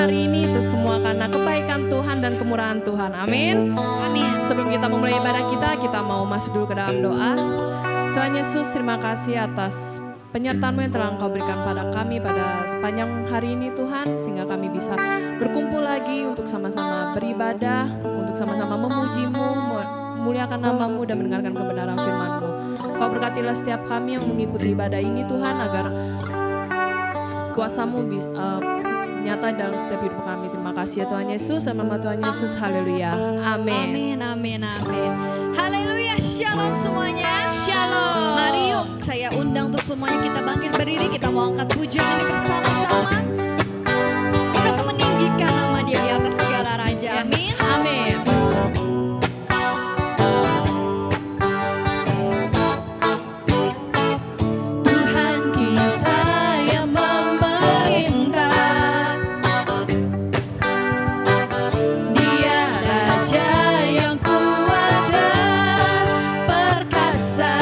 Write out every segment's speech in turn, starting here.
hari ini itu semua karena kebaikan Tuhan dan kemurahan Tuhan. Amin. Amin. Sebelum kita memulai ibadah kita mau masuk dulu ke dalam doa. Tuhan Yesus, terima kasih atas penyertaan-Mu yang telah Engkau berikan pada kami pada sepanjang hari ini Tuhan, sehingga kami bisa berkumpul lagi untuk sama-sama beribadah, untuk sama-sama memuji-Mu, memuliakan nama-Mu dan mendengarkan kebenaran firman-Mu. Kau berkatilah setiap kami yang mengikuti ibadah ini Tuhan, agar kuasa-Mu bisa nyata dalam setiap hidup kami. Terima kasih ya Tuhan Yesus, dalam nama Tuhan Yesus, haleluya, amin. Amin, amin, amin. Haleluya, shalom semuanya. Shalom. Mari yuk, saya undang untuk semuanya kita bangkit berdiri, kita mau angkat pujian ini bersama-sama. Kita meninggikan nama Dia di atas segala raja. Amin. Amin. Tuhan kita yang memerintah, Dia Raja yang kuat dan perkasa.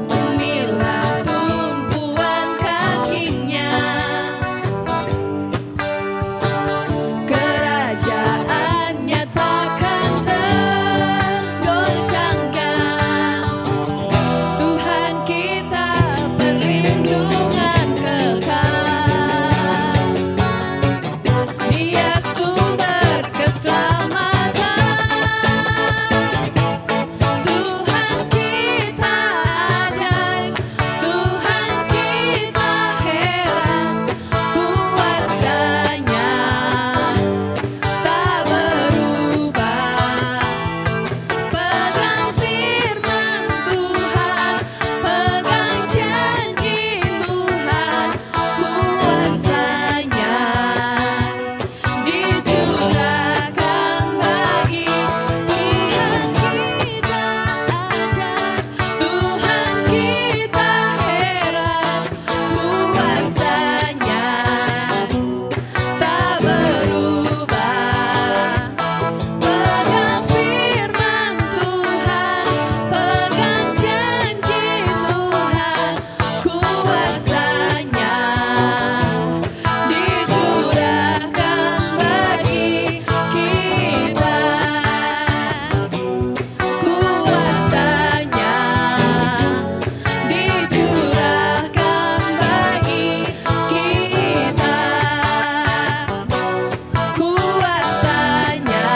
Bumilah tumpuan kakinya, kerajaannya takkan tergoncangkan. Tuhan kita perlindungan kekal, Dia sumber keselamatan. Tuhan kita ajaib, Tuhan kita heran, kuasanya tak berubah. Pegang firman Tuhan, pegang janji Tuhan, kuasanya dicurahkan bagi Tuhan kita ajaib, Tuhan kita heran, kuasanya tak berubah. Pegang firman Tuhan, pegang janji Tuhan, kuasanya dicurahkan bagi kita. Kuasanya dicurahkan bagi kita. Kuasanya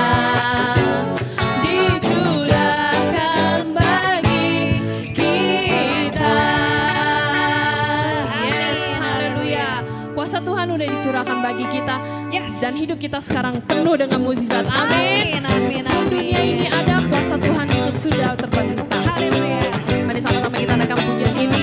dicurahkan bagi kita. Yes, haleluya. Kuasa Tuhan udah dicurahkan bagi kita. Yes. Dan hidup kita sekarang penuh dengan mukjizat. Amin. Amin, amin, Seluruh dunia ini amin. ada kuasa Tuhan itu sudah terbentang. Haleluya. Mari sama-sama kita naikkan pujian ini.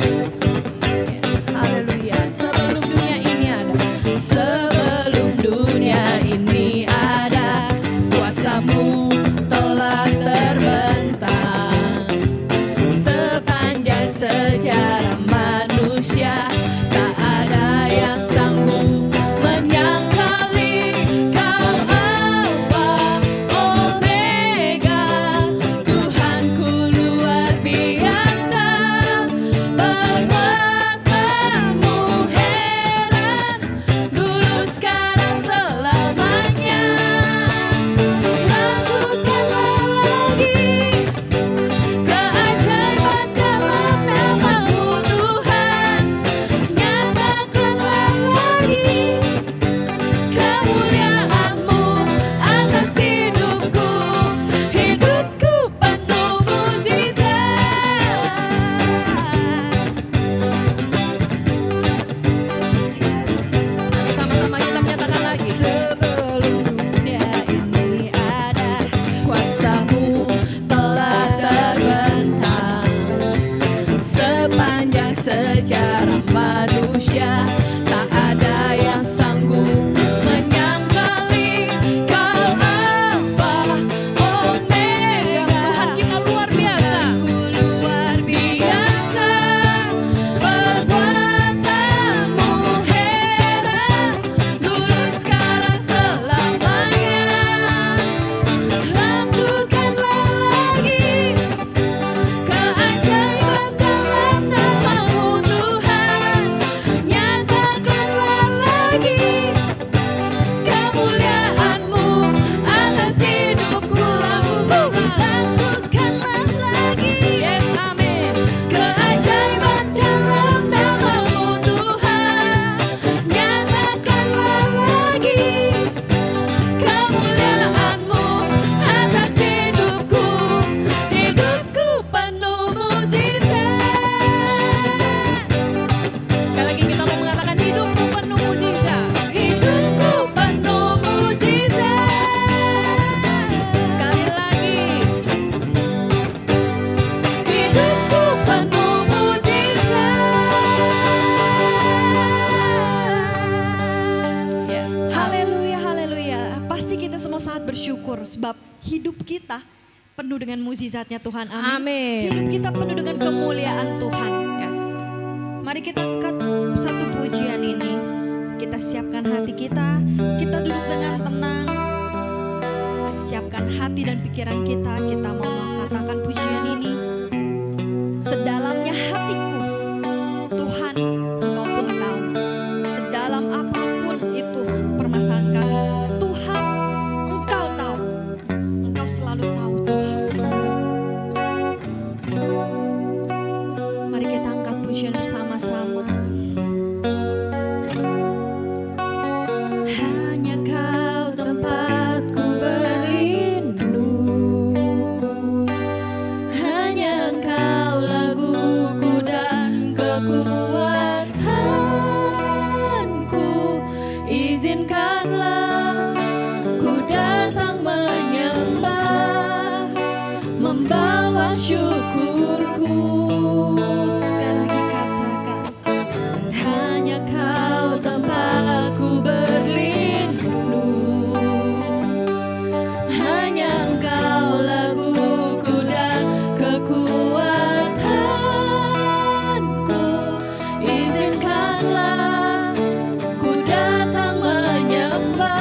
Yes, haleluya. Sebelum dunia ini ada, Sebelum dunia ini ada, kuasa-Mu telah terbentang. Sepanjang sejarah manusia, tak ada yang sanggup sangat bersyukur sebab hidup kita penuh dengan mukjizatnya Tuhan. Amin. Amin. Hidup kita penuh dengan kemuliaan Tuhan. Yes. Mari kita angkat satu pujian ini. Kita siapkan hati kita. Kita duduk dengan tenang. Kita siapkan hati dan pikiran kita. Kita mau mengatakan pujian ini. Sedalamnya hatiku, Tuhan, Engkau pun tahu. Sedalam apapun itu permasalahan kami, Tuhan, Engkau tahu. Engkau selalu tahu, Tuhan. Mari kita angkat pujian bersama-sama. Hanya Kau tempatku berlindung, hanya Engkau laguku dan kekuatanku. Izinkanlah ku datang menyembah, membawa syukurku. Sekali lagi katakan, hanya Kau tempatku berlindung, hanya Engkau laguku dan kekuatanku. Izinkanlah ku datang menyembah,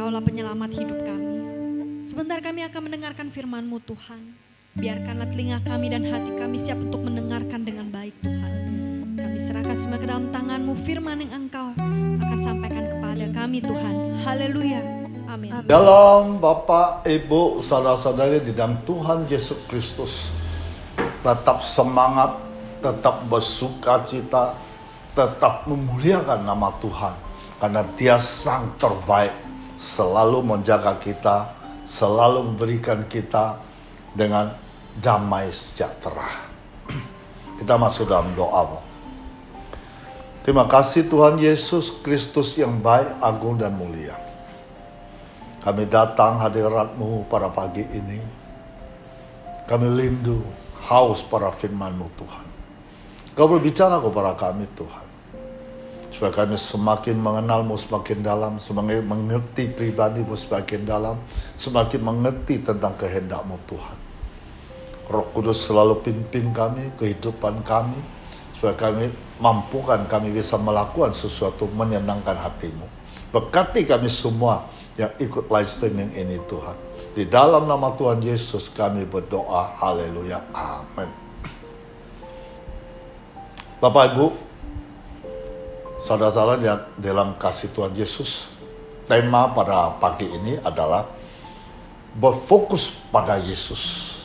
Engkaulah penyelamat hidup kami. Sebentar kami akan mendengarkan firman-Mu Tuhan. Biarkanlah telinga kami dan hati kami siap untuk mendengarkan dengan baik Tuhan. Kami serahkan semua ke dalam tangan-Mu firman yang Engkau akan sampaikan kepada kami Tuhan. Haleluya. Amin. Dalam Bapak, Ibu, saudara-saudari di dalam Tuhan Yesus Kristus, tetap semangat, tetap bersukacita, tetap memuliakan nama Tuhan. Karena Dia sang terbaik, selalu menjaga kita, selalu memberikan kita dengan damai sejahtera. Kita masuk dalam doa. Terima kasih Tuhan Yesus Kristus yang baik, agung dan mulia. Kami datang hadirat-Mu pada pagi ini. Kami rindu, haus pada firman-Mu Tuhan. Kau berbicara kepada kami Tuhan. Supaya kami semakin mengenal-Mu semakin dalam, semakin mengerti pribadi-Mu semakin dalam, semakin mengerti tentang kehendak-Mu Tuhan. Roh Kudus selalu pimpin kami, kehidupan kami, supaya kami mampukan kami bisa melakukan sesuatu menyenangkan hati-Mu. Berkati kami semua yang ikut live streaming ini Tuhan. Di dalam nama Tuhan Yesus kami berdoa. Haleluya. Amin. Bapak Ibu, saudara-saudara yang dalam kasih Tuhan Yesus, tema pada pagi ini adalah berfokus pada Yesus.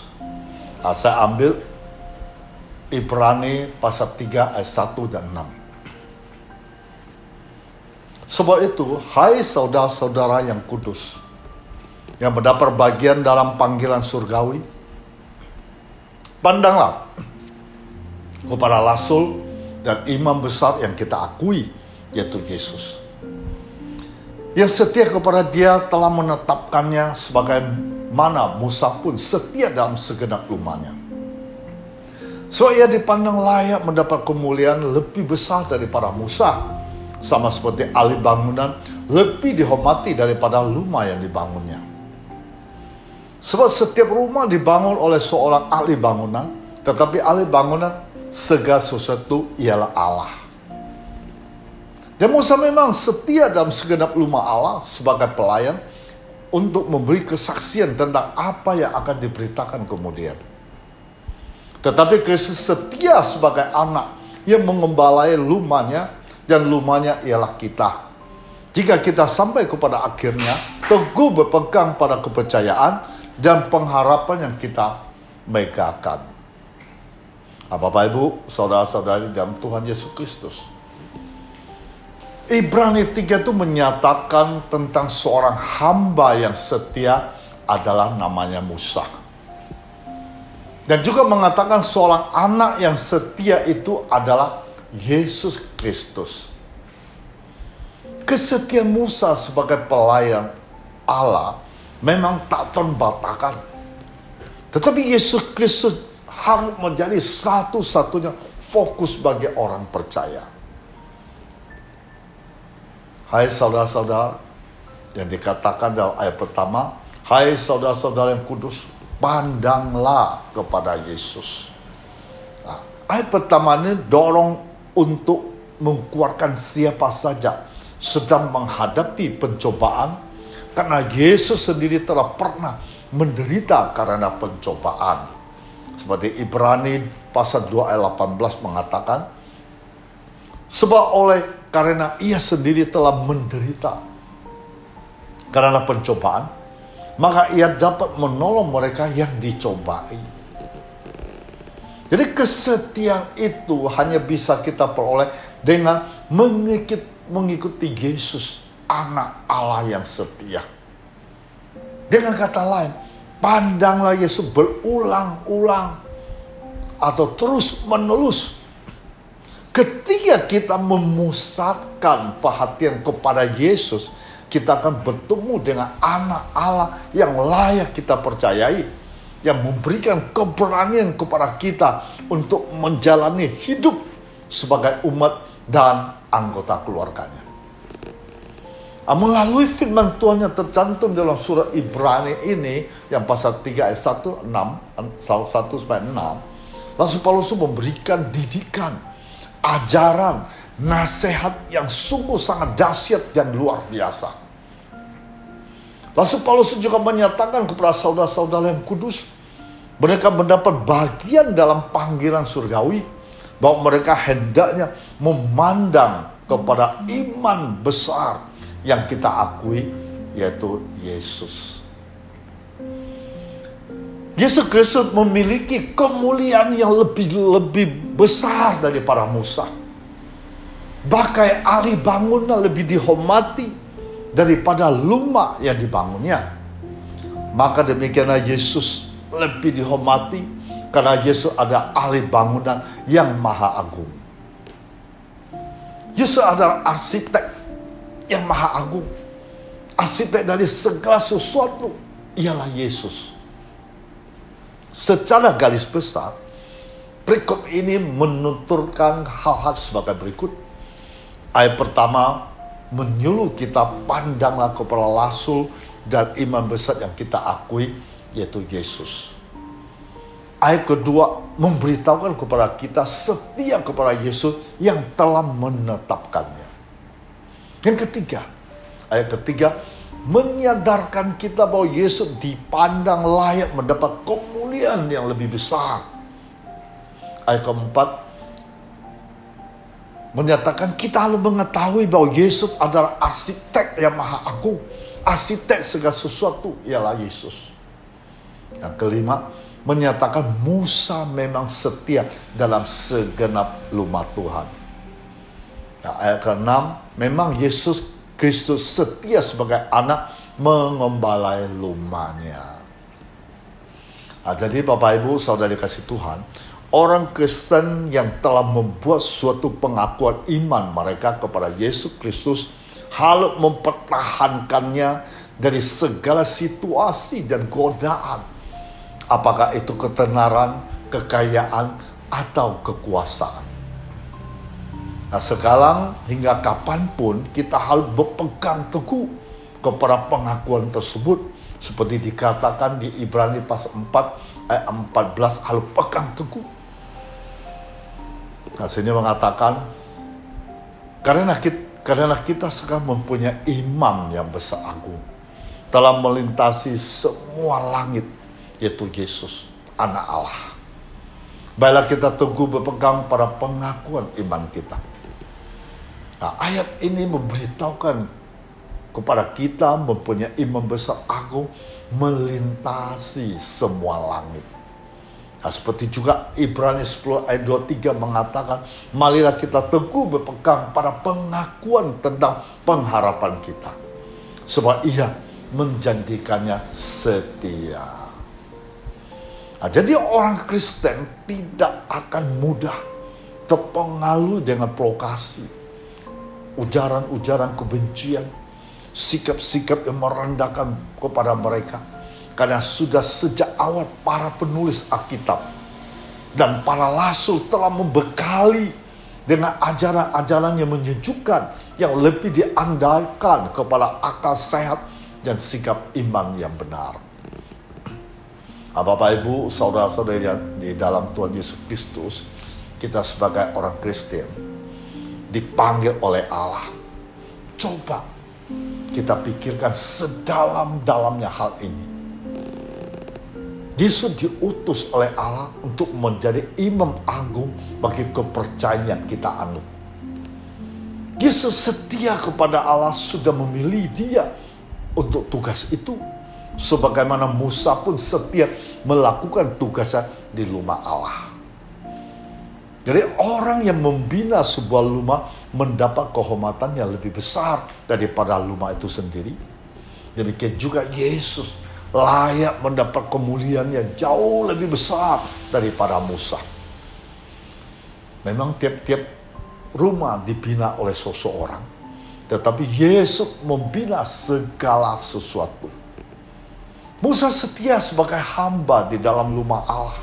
Saya ambil Ibrani pasal 3 ayat 1 dan 6. Sebab itu, hai saudara-saudara yang kudus, yang mendapat bagian dalam panggilan surgawi, pandanglah kepada rasul dan imam besar yang kita akui, yaitu Yesus. Yang setia kepada Dia telah menetapkannya sebagaimana Musa pun setia dalam segenap rumahnya. So ia dipandang layak mendapat kemuliaan lebih besar daripada Musa. Sama seperti ahli bangunan lebih dihormati daripada rumah yang dibangunnya. Sebab setiap rumah dibangun oleh seorang ahli bangunan, tetapi ahli bangunan segala sesuatu ialah Allah. Dan Musa memang setia dalam segenap rumah Allah sebagai pelayan untuk memberi kesaksian tentang apa yang akan diberitakan kemudian. Tetapi Kristus setia sebagai anak yang mengembalai rumahnya, dan rumahnya ialah kita. Jika kita sampai kepada akhirnya, teguh berpegang pada kepercayaan dan pengharapan yang kita megahkan. Bapak Ibu, saudara-saudari dalam Tuhan Yesus Kristus, Ibrani 3 itu menyatakan tentang seorang hamba yang setia adalah namanya Musa. Dan juga mengatakan seorang anak yang setia itu adalah Yesus Kristus. Kesetiaan Musa sebagai pelayan Allah memang tak terbantahkan. Tetapi Yesus Kristus harus menjadi satu-satunya fokus bagi orang percaya. Hai saudara-saudara yang dikatakan dalam ayat pertama, hai saudara-saudara yang kudus, pandanglah kepada Yesus. Ayat pertama ini dorong untuk mengeluarkan siapa saja sedang menghadapi pencobaan, karena Yesus sendiri telah pernah menderita karena pencobaan. Seperti Ibrani pasal 2 ayat 18 mengatakan, sebab karena ia sendiri telah menderita karena pencobaan, maka ia dapat menolong mereka yang dicobai. Jadi kesetiaan itu hanya bisa kita peroleh dengan mengikuti Yesus, anak Allah yang setia. Dengan kata lain, pandanglah Yesus berulang-ulang atau terus-menerus. Ketika kita memusatkan perhatian kepada Yesus, kita akan bertemu dengan anak Allah yang layak kita percayai, yang memberikan keberanian kepada kita untuk menjalani hidup sebagai umat dan anggota keluarganya. Melalui firman Tuhan yang tercantum dalam surat Ibrani ini, yang pasal 3 ayat 1 sampai 6, Rasul Paulus memberikan didikan, ajaran, nasihat yang sungguh sangat dahsyat dan luar biasa. Rasul Paulus juga menyatakan kepada saudara-saudara yang kudus, mereka mendapat bagian dalam panggilan surgawi, bahwa mereka hendaknya memandang kepada iman besar yang kita akui, yaitu Yesus. Yesus Kristus memiliki kemuliaan yang lebih besar daripada Musa. Bahkan ahli bangunan lebih dihormati daripada rumah yang dibangunnya. Maka demikianlah Yesus lebih dihormati, karena Yesus adalah ahli bangunan yang maha agung. Yesus adalah arsitek yang maha agung. Arsitek dari segala sesuatu ialah Yesus. Secara garis besar, perikop ini menuturkan hal-hal sebagai berikut. Ayat pertama menyuruh kita pandanglah kepada rasul dan iman besar yang kita akui, yaitu Yesus. Ayat kedua memberitahukan kepada kita setia kepada Yesus yang telah menetapkannya. Yang ketiga, ayat ketiga menyadarkan kita bahwa Yesus dipandang layak mendapat kemuliaan yang lebih besar. Ayat keempat menyatakan kita harus mengetahui bahwa Yesus adalah arsitek yang maha agung. Arsitek segala sesuatu ialah Yesus. Yang kelima menyatakan Musa memang setia dalam segenap rumah Tuhan. Nah, ayat ke-6 memang Yesus Kristus setia sebagai anak mengembalai rumahnya. Nah, jadi Bapak Ibu Saudari kasih Tuhan, orang Kristen yang telah membuat suatu pengakuan iman mereka kepada Yesus Kristus harus mempertahankannya dari segala situasi dan godaan. Apakah itu ketenaran, kekayaan, atau kekuasaan. Nah, sekarang hingga kapanpun kita harus berpegang teguh kepada pengakuan tersebut. Seperti dikatakan di Ibrani pasal 4 ayat 14, harus pegang teguh. Nah, sini mengatakan, karena kita sekarang mempunyai imam yang besar agung, telah melintasi semua langit, yaitu Yesus, anak Allah. Baiklah kita teguh berpegang pada pengakuan iman kita. Nah, ayat ini memberitahukan kepada kita mempunyai iman besar agung melintasi semua langit. Nah, seperti juga Ibrani 10 ayat 23 mengatakan, marilah kita teguh berpegang pada pengakuan tentang pengharapan kita, sebab Ia menjanjikannya setia. Nah, jadi orang Kristen tidak akan mudah terpengaruh dengan provokasi, ujaran-ujaran kebencian, sikap-sikap yang merendahkan kepada mereka. Karena sudah sejak awal para penulis Alkitab dan para rasul telah membekali dengan ajaran-ajaran yang menyejukkan, yang lebih diandalkan kepada akal sehat dan sikap iman yang benar. Bapak Ibu, saudara-saudari di dalam Tuhan Yesus Kristus, kita sebagai orang Kristen dipanggil oleh Allah. Coba kita pikirkan sedalam-dalamnya hal ini. Yesus diutus oleh Allah untuk menjadi imam agung bagi kepercayaan yang kita anut. Yesus setia kepada Allah, sudah memilih Dia untuk tugas itu. Sebagaimana Musa pun setia melakukan tugasnya di rumah Allah. Jadi orang yang membina sebuah rumah mendapat kehormatan yang lebih besar daripada rumah itu sendiri. Demikian juga Yesus layak mendapat kemuliaan yang jauh lebih besar daripada Musa. Memang tiap-tiap rumah dibina oleh seseorang, tetapi Yesus membina segala sesuatu. Musa setia sebagai hamba di dalam rumah Allah.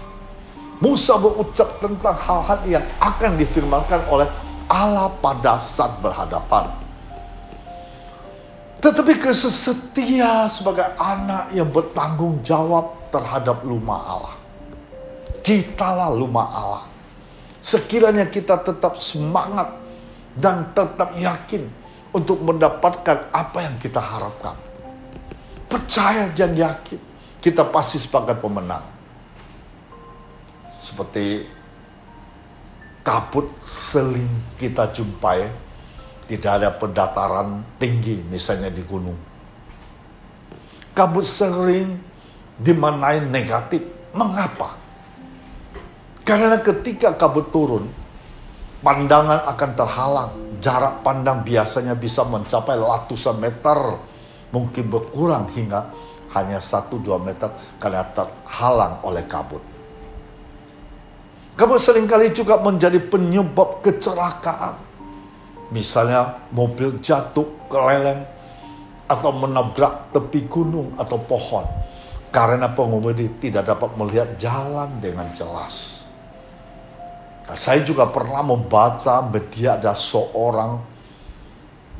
Musa berucap tentang hal-hal yang akan difirmankan oleh Allah pada saat berhadapan. Tetapi Kristus setia sebagai anak yang bertanggung jawab terhadap rumah Allah. Kitalah rumah Allah. Sekiranya kita tetap semangat dan tetap yakin untuk mendapatkan apa yang kita harapkan. percaya dan yakin kita pasti sebagai pemenang. Seperti kabut seling kita jumpai di daerah pendataran tinggi, misalnya di gunung. Kabut sering dimaknai negatif. Mengapa? Karena ketika kabut turun, pandangan akan terhalang. Jarak pandang biasanya bisa mencapai ratusan meter, mungkin berkurang hingga hanya 1-2 meter karena terhalang oleh kabut. Kabut seringkali juga menjadi penyebab kecelakaan. Misalnya mobil jatuh keleleng atau menabrak tepi gunung atau pohon karena pengemudi tidak dapat melihat jalan dengan jelas. Nah, saya juga pernah membaca media ada seorang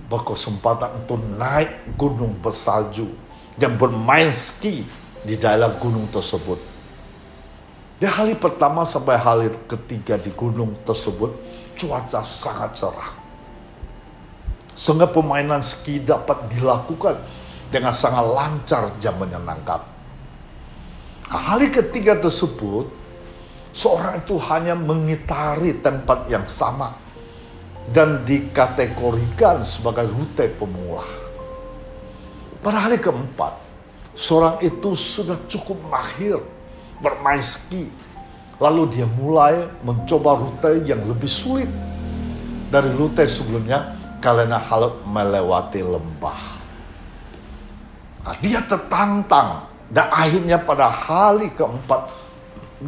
berkesempatan untuk naik gunung bersalju dan bermain ski di daerah gunung tersebut. Di hari pertama sampai hari ketiga di gunung tersebut, cuaca sangat cerah. Sehingga permainan ski dapat dilakukan dengan sangat lancar dan menyenangkan. Nah, hari ketiga tersebut, seorang itu hanya mengitari tempat yang sama dan dikategorikan sebagai rute pemula. Pada hari keempat, seorang itu sudah cukup mahir bermain ski. Lalu dia mulai mencoba rute yang lebih sulit dari rute sebelumnya karena harus melewati lembah. Nah, dia tertantang dan akhirnya pada hari keempat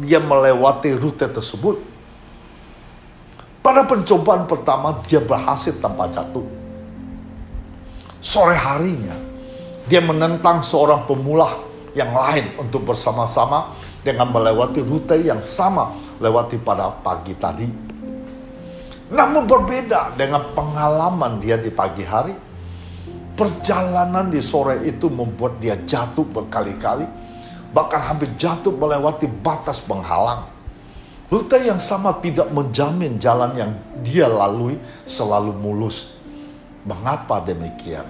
dia melewati rute tersebut. Pada pencobaan pertama dia berhasil tanpa jatuh. Sore harinya dia menentang seorang pemula yang lain untuk bersama-sama dengan melewati rute yang sama lewati pada pagi tadi. Namun berbeda dengan pengalaman dia di pagi hari. Perjalanan di sore itu membuat dia jatuh berkali-kali, bahkan hampir jatuh melewati batas penghalang. Rute yang sama tidak menjamin jalan yang dia lalui selalu mulus. Mengapa demikian?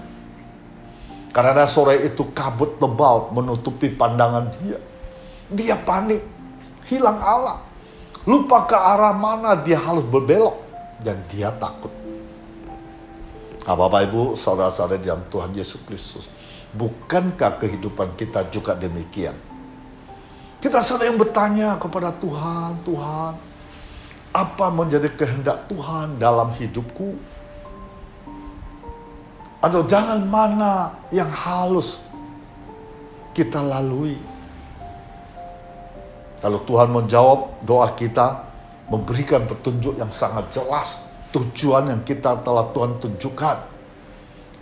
Karena sore itu kabut tebal menutupi pandangan dia. Dia panik, hilang arah, lupa ke arah mana dia harus berbelok. Dan dia takut. Bapak Ibu, saudara-saudara dalam Tuhan Yesus Kristus, bukankah kehidupan kita juga demikian? Kita sering bertanya kepada Tuhan, Tuhan, apa menjadi kehendak Tuhan dalam hidupku? Atau jalan mana yang harus kita lalui? Lalu Tuhan menjawab doa kita, memberikan petunjuk yang sangat jelas, tujuan yang kita telah Tuhan tunjukkan,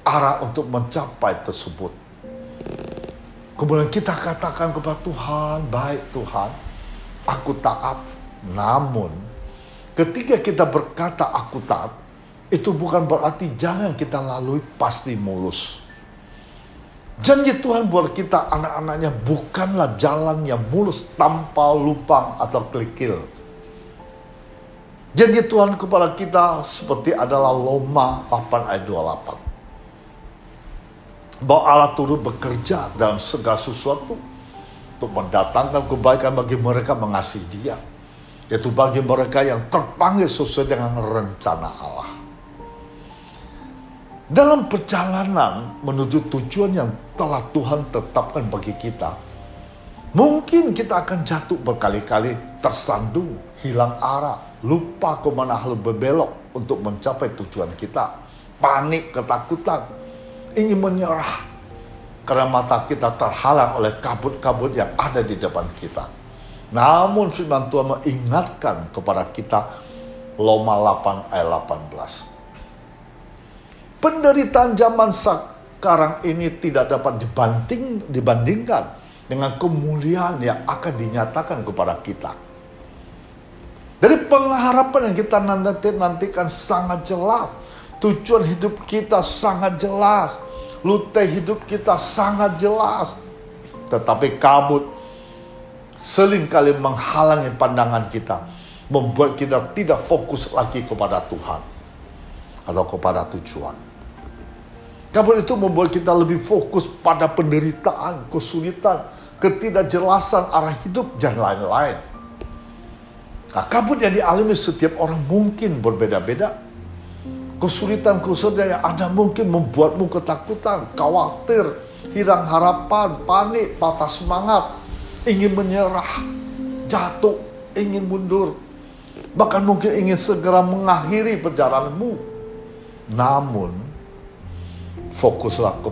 arah untuk mencapai tersebut. Kemudian kita katakan kepada Tuhan, baik Tuhan, aku taat. Namun, ketika kita berkata aku taat, itu bukan berarti jalan yang kita lalui pasti mulus. Janji Tuhan buat kita anak-anaknya bukanlah jalan yang mulus tanpa lubang atau kerikil. Janji Tuhan kepada kita seperti adalah Roma 8 ayat 28. Bahwa Allah turut bekerja dalam segala sesuatu untuk mendatangkan kebaikan bagi mereka mengasihi Dia. Yaitu bagi mereka yang terpanggil sesuai dengan rencana Allah. Dalam perjalanan menuju tujuan yang telah Tuhan tetapkan bagi kita, mungkin kita akan jatuh berkali-kali, tersandung, hilang arah, lupa kemana harus berbelok untuk mencapai tujuan kita. Panik, ketakutan, ingin menyerah karena mata kita terhalang oleh kabut-kabut yang ada di depan kita. Namun firman Tuhan mengingatkan kepada kita, Roma 8 ayat 18. Penderitaan zaman sekarang ini tidak dapat dibandingkan dengan kemuliaan yang akan dinyatakan kepada kita. Dari pengharapan yang kita nantikan sangat jelas. Tujuan hidup kita sangat jelas. Rute hidup kita sangat jelas. Tetapi kabut seringkali menghalangi pandangan kita. Membuat kita tidak fokus lagi kepada Tuhan. Atau kepada tujuan. Kabut itu membuat kita lebih fokus pada penderitaan, kesulitan, ketidakjelasan arah hidup, dan lain-lain. Nah, kabut yang dialami setiap orang mungkin berbeda-beda. Kesulitan-kesulitan yang ada mungkin membuatmu ketakutan, khawatir, hilang harapan, panik, patah semangat, ingin menyerah, jatuh, ingin mundur. Bahkan mungkin ingin segera mengakhiri perjalananmu. Namun, fokuslah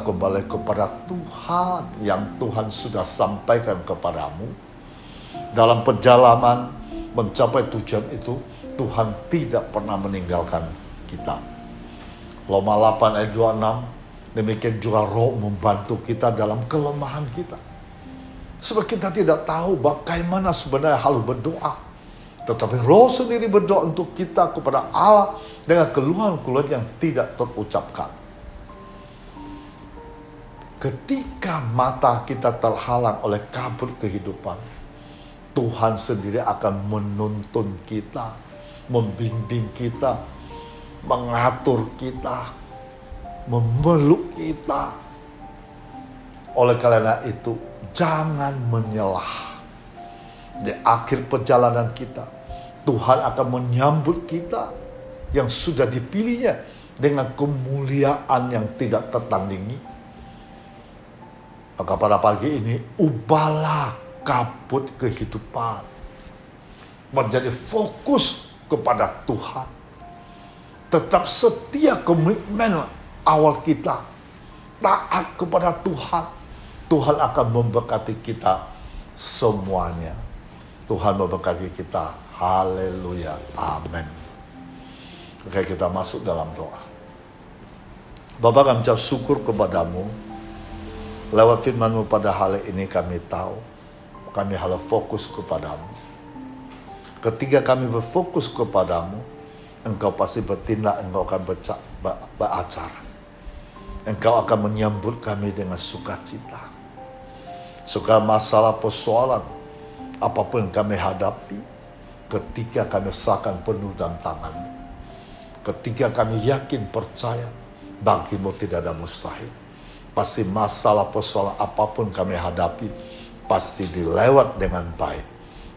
kembali kepada Tuhan yang Tuhan sudah sampaikan kepadamu. Dalam perjalanan mencapai tujuan itu, Tuhan tidak pernah meninggalkan kita. Roma 8 ayat 26, demikian juga Roh membantu kita dalam kelemahan kita. Sebab kita tidak tahu bagaimana sebenarnya harus berdoa. Tetapi Roh sendiri berdoa untuk kita kepada Allah dengan keluhan-keluhan yang tidak terucapkan. Ketika mata kita terhalang oleh kabut kehidupan, Tuhan sendiri akan menuntun kita, membimbing kita, mengatur kita, memeluk kita. Oleh karena itu, jangan menyerah. Di akhir perjalanan kita, Tuhan akan menyambut kita yang sudah dipilihnya dengan kemuliaan yang tidak tertandingi. Maka pada pagi ini, ubahlah kabut kehidupan menjadi fokus kepada Tuhan. Tetap setia komitmen awal kita, taat kepada Tuhan. Tuhan akan memberkati kita semuanya. Tuhan memberkati kita. Haleluya. Amin. Oke, kita masuk dalam doa. Bapa, kami ucap syukur kepadamu. Lewat firman-Mu pada hari ini kami tahu, kami harus fokus kepadamu. Ketika kami berfokus kepadamu, Engkau pasti bertindak, Engkau akan beracara. Engkau akan menyambut kami dengan sukacita. Suka masalah persoalan, apapun kami hadapi, ketika kami serahkan penuh dalam tangan-Mu. Ketika kami yakin percaya, bagi-Mu tidak ada mustahil. Pasti masalah persoalan apapun kami hadapi, pasti dilewat dengan baik.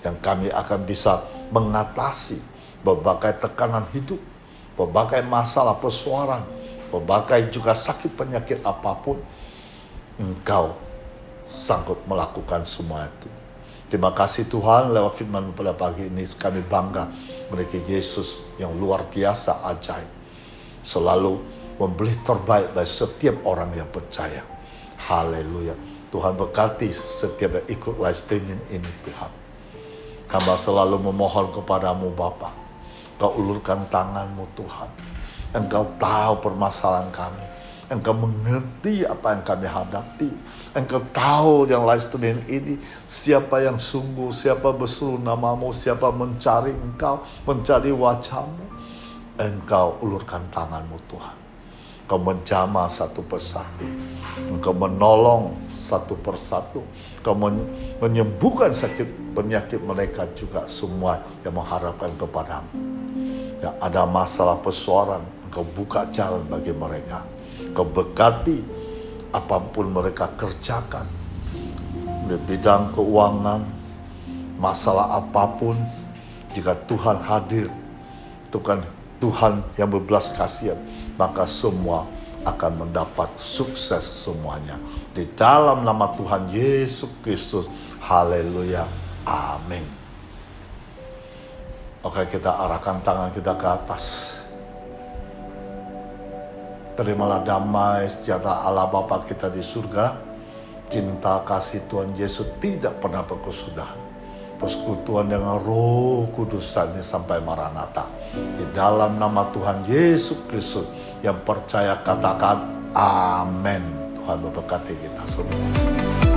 Dan kami akan bisa mengatasi berbagai tekanan hidup, berbagai masalah persoalan, berbagai juga sakit penyakit apapun. Engkau sanggup melakukan semua itu. Terima kasih Tuhan, lewat firman pada pagi ini kami bangga memiliki Yesus yang luar biasa ajaib. Selalu memberi terbaik bagi setiap orang yang percaya. Haleluya. Tuhan berkati setiap yang ikut live streaming ini Tuhan. Hamba selalu memohon kepadamu Bapa, Engkau ulurkan tangan-Mu Tuhan. Engkau tahu permasalahan kami. Engkau mengerti apa yang kami hadapi. Engkau tahu yang live streaming ini, siapa yang sungguh, siapa berseru nama-Mu, siapa mencari Engkau, mencari wajah-Mu. Engkau ulurkan tangan-Mu Tuhan. Engkau menjamah satu persatu. Engkau menolong satu persatu. Engkau menyembuhkan sakit penyakit mereka juga semua yang mengharapkan kepadamu. Yang ada masalah persoalan, Engkau buka jalan bagi mereka. Engkau berkati apapun mereka kerjakan. Di bidang keuangan, masalah apapun, jika Tuhan hadir, Tuhan yang berbelas kasihan, maka semua akan mendapat sukses semuanya. Di dalam nama Tuhan Yesus Kristus. Haleluya. Amin. Oke, kita arahkan tangan kita ke atas. Terimalah damai sejahtera Allah Bapa kita di surga. Cinta kasih Tuhan Yesus tidak pernah berkesudahan. Persekutuan dengan Roh Kudus sampai Maranatha. Di dalam nama Tuhan Yesus Kristus, yang percaya katakan amin. Tuhan memberkati kita semua.